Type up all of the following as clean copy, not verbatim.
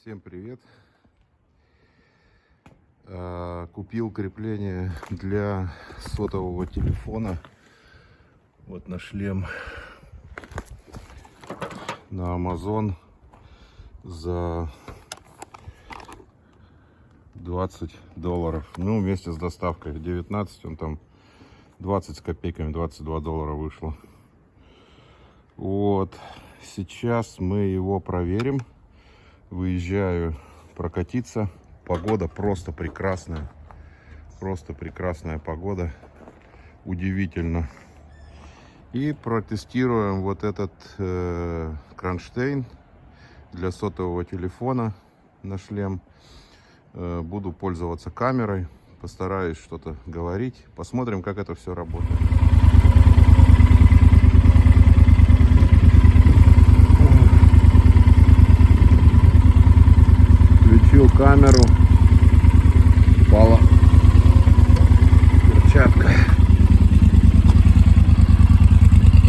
Всем привет! Купил крепление для сотового телефона вот на шлем на Amazon за $20. Ну, вместе с доставкой 19, он там 20 с копейками, $22 вышло. Вот, сейчас мы его проверим. Выезжаю прокатиться. Погода просто прекрасная погода, удивительно. И протестируем вот этот кронштейн для сотового телефона на шлем. Буду пользоваться камерой, постараюсь что-то говорить, посмотрим, как это все работает. Включил камеру, упала перчатка.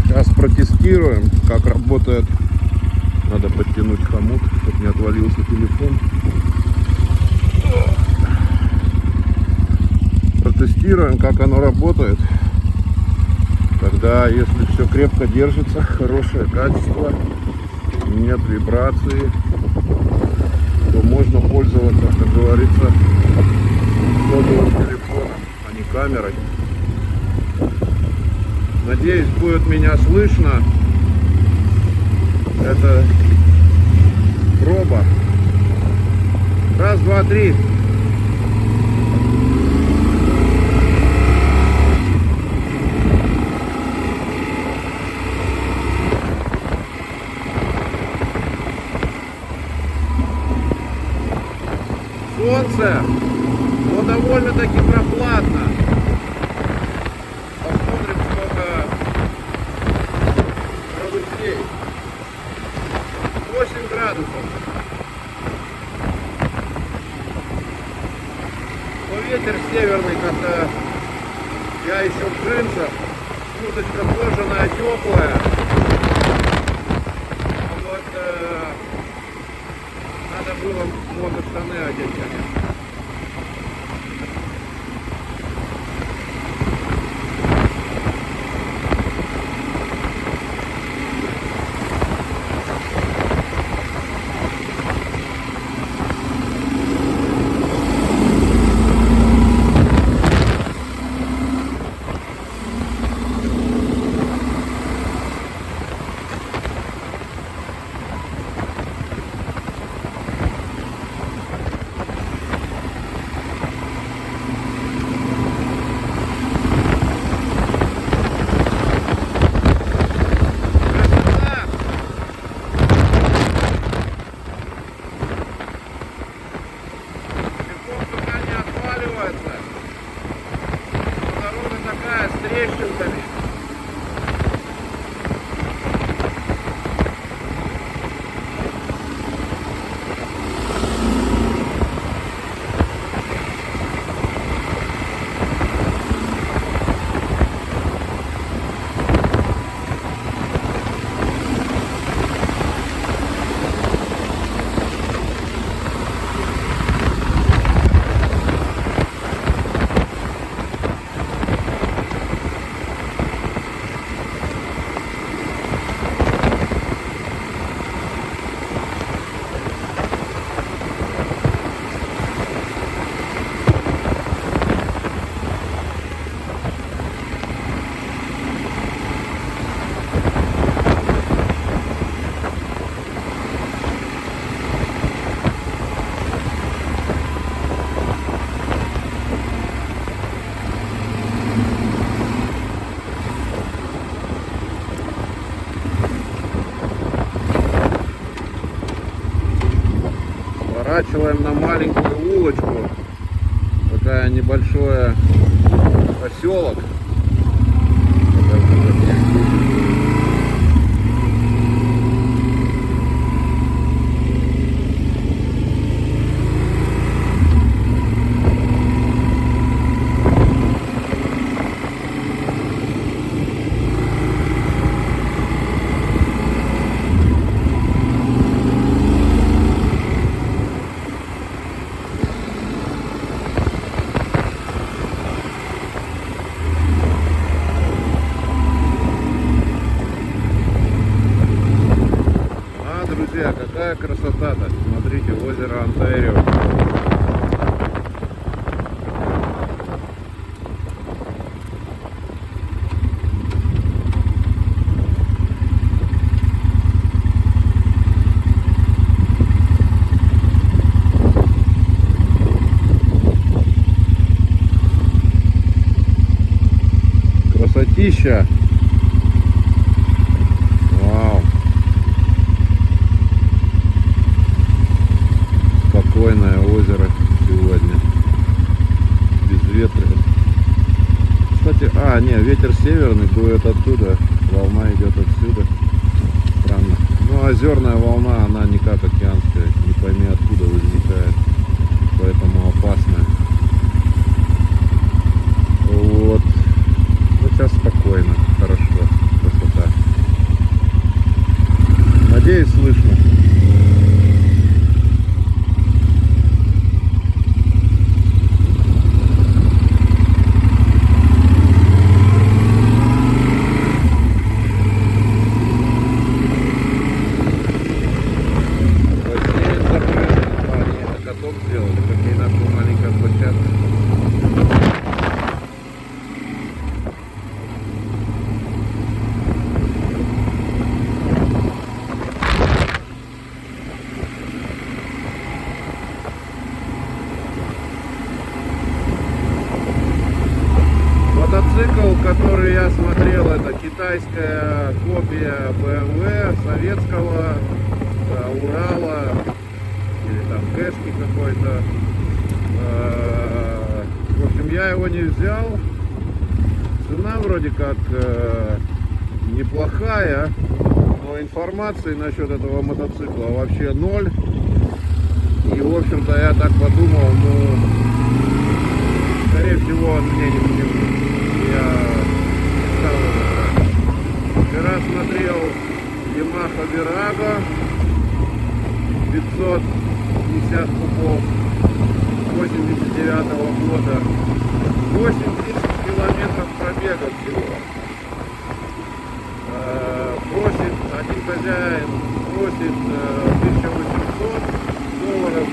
Сейчас протестируем, как работает. Надо подтянуть хомут, чтобы не отвалился телефон. Протестируем, как оно работает. Тогда, если все крепко держится, хорошее качество, нет вибрации, то можно пользоваться, как говорится, сотовым телефоном, а не камерой. Надеюсь, будет меня слышно. Это проба. Раз, два, три. Солнце, но довольно-таки прохладно. Посмотрим, сколько градусей. 8 градусов. Но ветер северный, как-то я еще в джинсах. Курточка кожаная, теплая. Вот, надо было мотоштаны одеть, конечно. Трещинками. Сворачиваем на маленькую улочку. Такая небольшой поселок. Смотрите, озеро Онтарио. Красотища! Вау! Спокойное озеро сегодня. Без ветра. Кстати, не, ветер северный дует оттуда. Волна идет отсюда. Странно. Ну, озерная волна, она не как океанская. Не пойми откуда возникает. Поэтому опасная. Вот. Ну, сейчас спокойно. Хорошо. Красота. Надеюсь, слышно. Сделали, как и наша маленькая площадка. Мотоцикл, который я смотрел, это китайская копия BMW советского, Урала. Или там кэшки какой-то. В общем, я его не взял. Цена вроде как неплохая, но информации насчет этого мотоцикла вообще ноль. И в общем-то я так подумал, ну, скорее всего он мне не будет. Я стал его. Вчера смотрел Yamaha Virago 550 кубов 89-го года, 80 километров пробега всего. Просит один хозяин, просит $1800.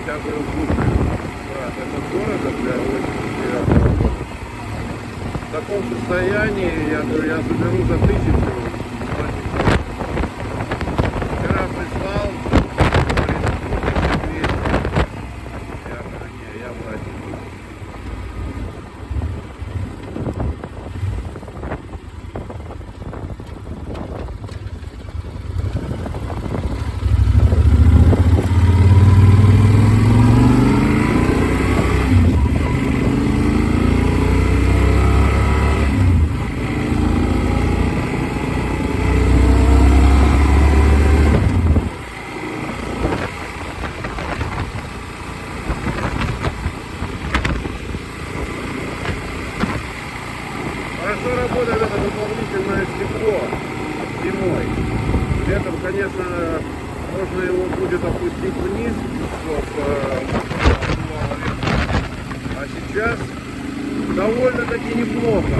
Я говорю, слушай, брат, это дорого для 89-го года. В таком состоянии, я говорю, я заберу за 1000. Вчера прислал. Хорошо работает это дополнительное стекло зимой. Летом, конечно, можно его будет опустить вниз, а сейчас довольно-таки неплохо.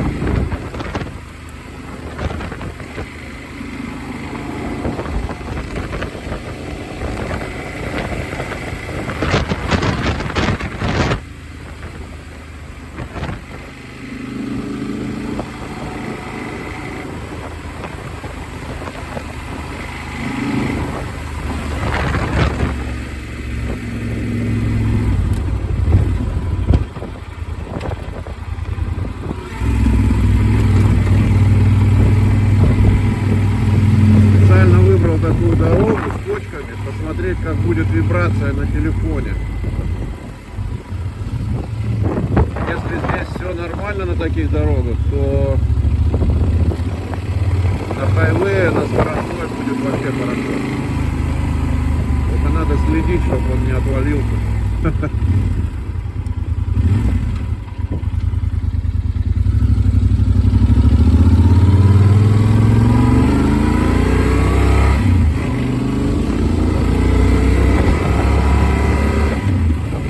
Такую дорогу с кочками, посмотреть, как будет вибрация на телефоне. Если здесь все нормально на таких дорогах, то на хайвее, на скоростной будет вообще хорошо. Только надо следить, чтобы он не отвалился.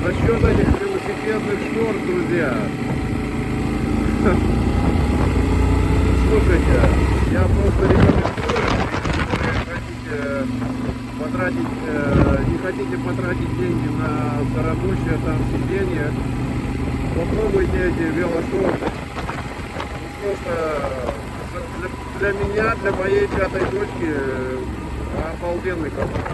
Насчет этих велосипедных шнур, друзья. Слушайте, я просто рекомендую, если хотите потратить, не хотите хотите потратить деньги на дорогущее там сиденье, попробуйте эти велошорты. Просто для меня, для моей пятой дочки обалденный комфорт.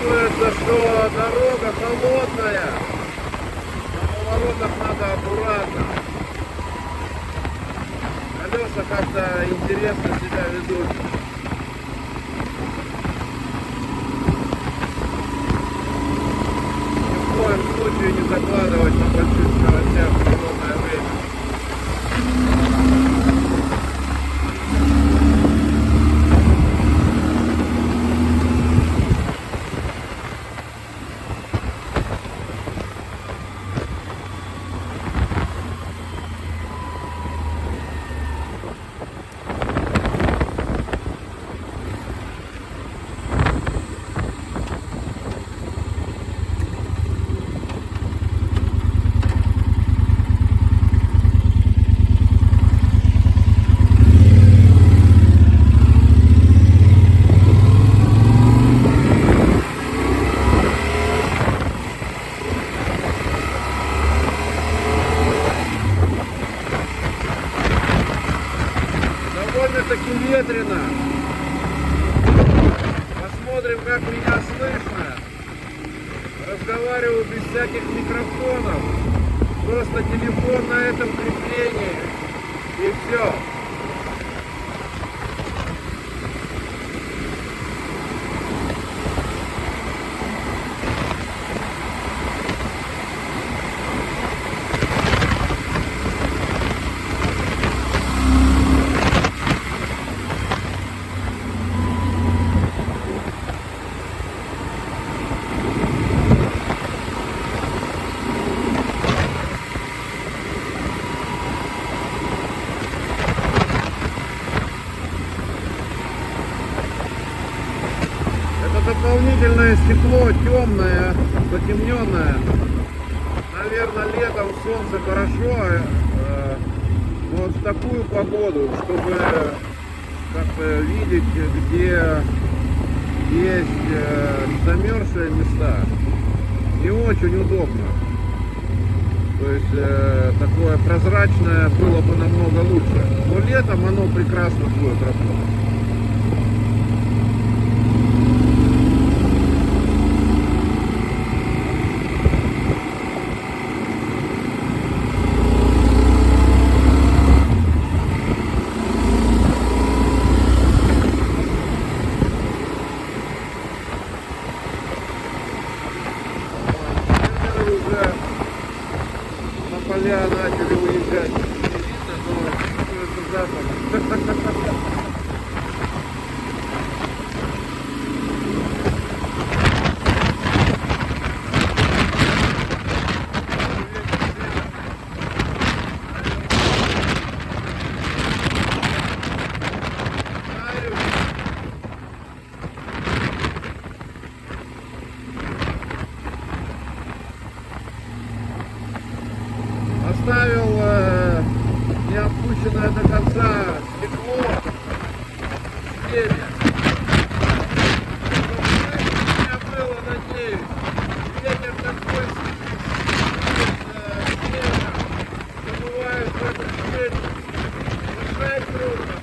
Чувствуется, что дорога холодная, на поворотах надо аккуратно. Колеса как-то интересно себя ведут. Ни в коем случае не закладывать на больших скоростях в холодное время. Довольно-таки ветрено. Посмотрим, как меня слышно. Разговариваю без всяких микрофонов. Просто телефон на этом креплении. И все. Дополнительное стекло темное, затемненное. Наверное, летом солнце хорошо, но вот в такую погоду, чтобы как-то видеть, где есть замерзшие места, не очень удобно. То есть такое прозрачное было бы намного лучше. Но летом оно прекрасно будет работать. Поля начали уезжать. Не видно, но чувствуется запах. Оставил не опущенное до конца стекло в теме. У меня было, надеюсь, ветер такой севера, что бывает в этом свете. Дышать трудно.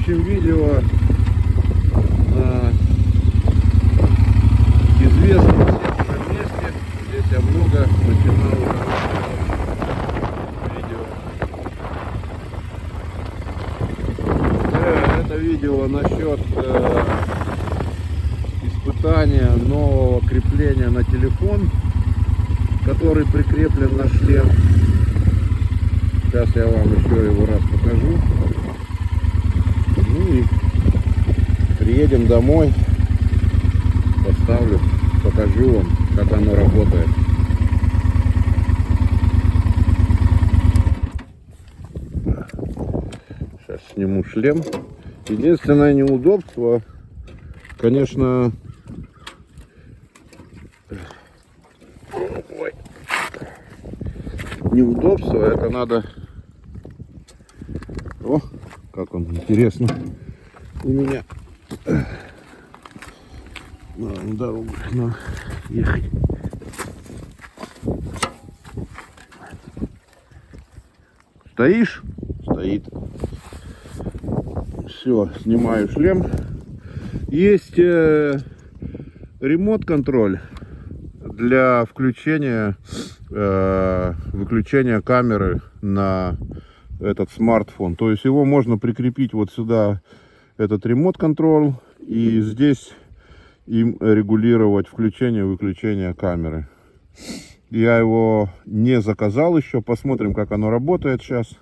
следующем видео на известном всем уже месте. Здесь я много начинал видео. Это видео насчет испытания нового крепления на телефон, который прикреплен на шлем. Сейчас я вам еще его раз покажу. Ну и приедем домой, поставлю, покажу вам, как оно работает. Сейчас сниму шлем. Единственное неудобство, конечно, неудобство, это надо... О, как он интересно у меня на дорогу надо ехать. Стоишь? Стоит. Все, снимаю шлем. Есть ремонт-контроль для включения, выключения камеры на этот смартфон. То есть его можно прикрепить вот сюда, этот ремонт-контроль, и здесь им регулировать включение-выключение камеры. Я его не заказал еще, посмотрим, как оно работает сейчас.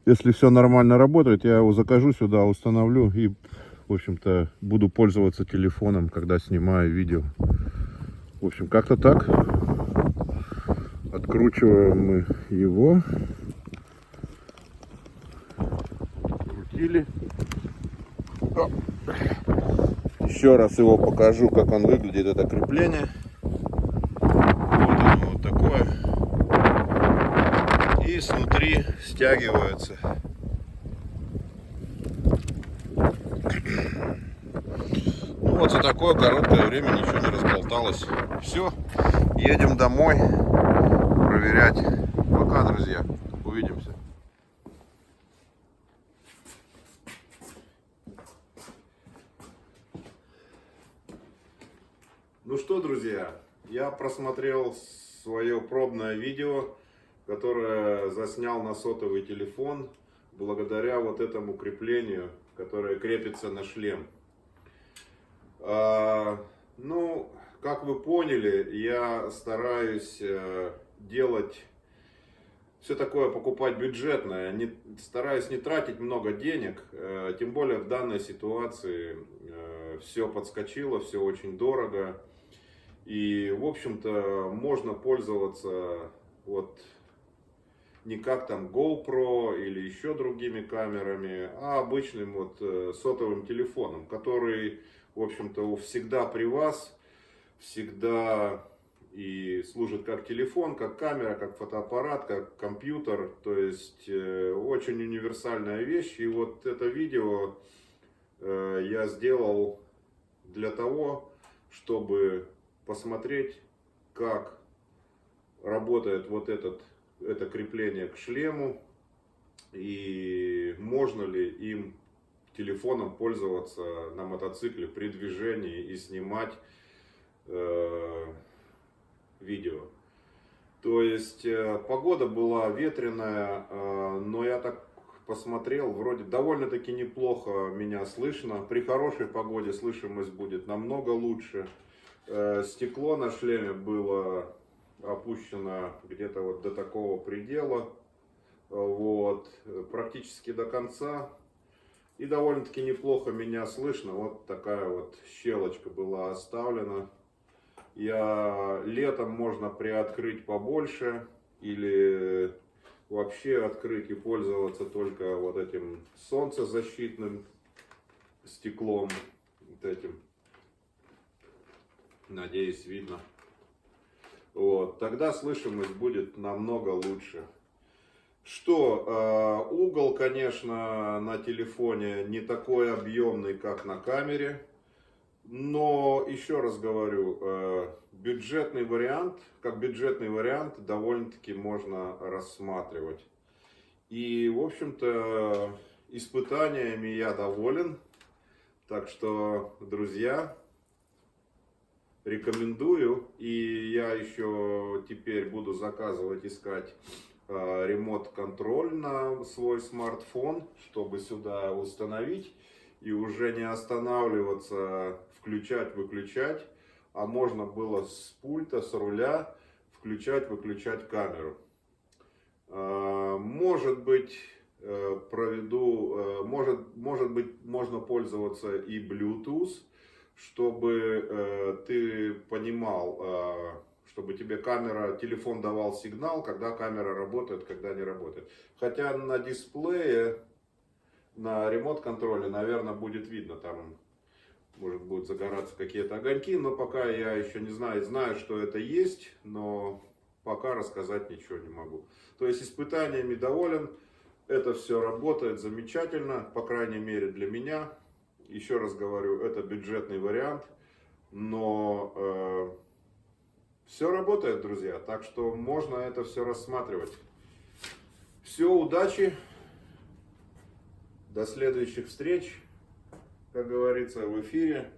Если все нормально работает, я его закажу сюда, установлю и, в общем-то, буду пользоваться телефоном, когда снимаю видео. В общем, как-то так. Откручиваем мы его. Крутили. Еще раз его покажу, как он выглядит, это крепление. Вот оно вот такое. И снутри стягивается. Ну вот за такое короткое время ничего не разболталось. Все, едем домой проверять. Пока, друзья, увидимся. Ну что, друзья, я просмотрел свое пробное видео, которое заснял на сотовый телефон благодаря вот этому креплению, которое крепится на шлем. Ну, как вы поняли, я стараюсь делать все такое, покупать бюджетное, стараюсь не тратить много денег, тем более в данной ситуации все подскочило, все очень дорого. И, в общем-то, можно пользоваться вот не как там GoPro или еще другими камерами, а обычным вот сотовым телефоном, который, в общем-то, всегда при вас, всегда и служит как телефон, как камера, как фотоаппарат, как компьютер. То есть очень универсальная вещь. И вот это видео я сделал для того, чтобы посмотреть, как работает вот это крепление к шлему и можно ли им телефоном пользоваться на мотоцикле при движении и снимать видео. То есть погода была ветреная, но я так посмотрел, вроде довольно-таки неплохо меня слышно. При хорошей погоде слышимость будет намного лучше. Стекло на шлеме было опущено где-то вот до такого предела, вот, практически до конца. И довольно-таки неплохо меня слышно. Вот такая вот щелочка была оставлена. Летом можно приоткрыть побольше или вообще открыть и пользоваться только вот этим солнцезащитным стеклом, вот этим. Надеюсь, видно. Вот, тогда слышимость будет намного лучше. Что, угол, конечно, на телефоне не такой объемный, как на камере. Но, еще раз говорю, бюджетный вариант, как бюджетный вариант, довольно-таки можно рассматривать. И, в общем-то, испытаниями я доволен. Так что, друзья, рекомендую. И я еще теперь буду заказывать, искать ремонт-контроль на свой смартфон, чтобы сюда установить и уже не останавливаться, включать, выключать, а можно было с пульта, с руля включать, выключать камеру. Может быть, может быть, можно пользоваться и Bluetooth, чтобы ты понимал, чтобы тебе телефон давал сигнал, когда камера работает, когда не работает. Хотя на дисплее, на ремонт-контроле, наверное, будет видно, там может будут загораться какие-то огоньки, но пока я еще не знаю, что это есть, но пока рассказать ничего не могу. То есть испытаниями доволен, это все работает замечательно, по крайней мере для меня. Еще раз говорю, это бюджетный вариант, но все работает, друзья, так что можно это все рассматривать. Все, удачи, до следующих встреч, как говорится, в эфире.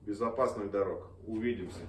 Безопасных дорог, увидимся.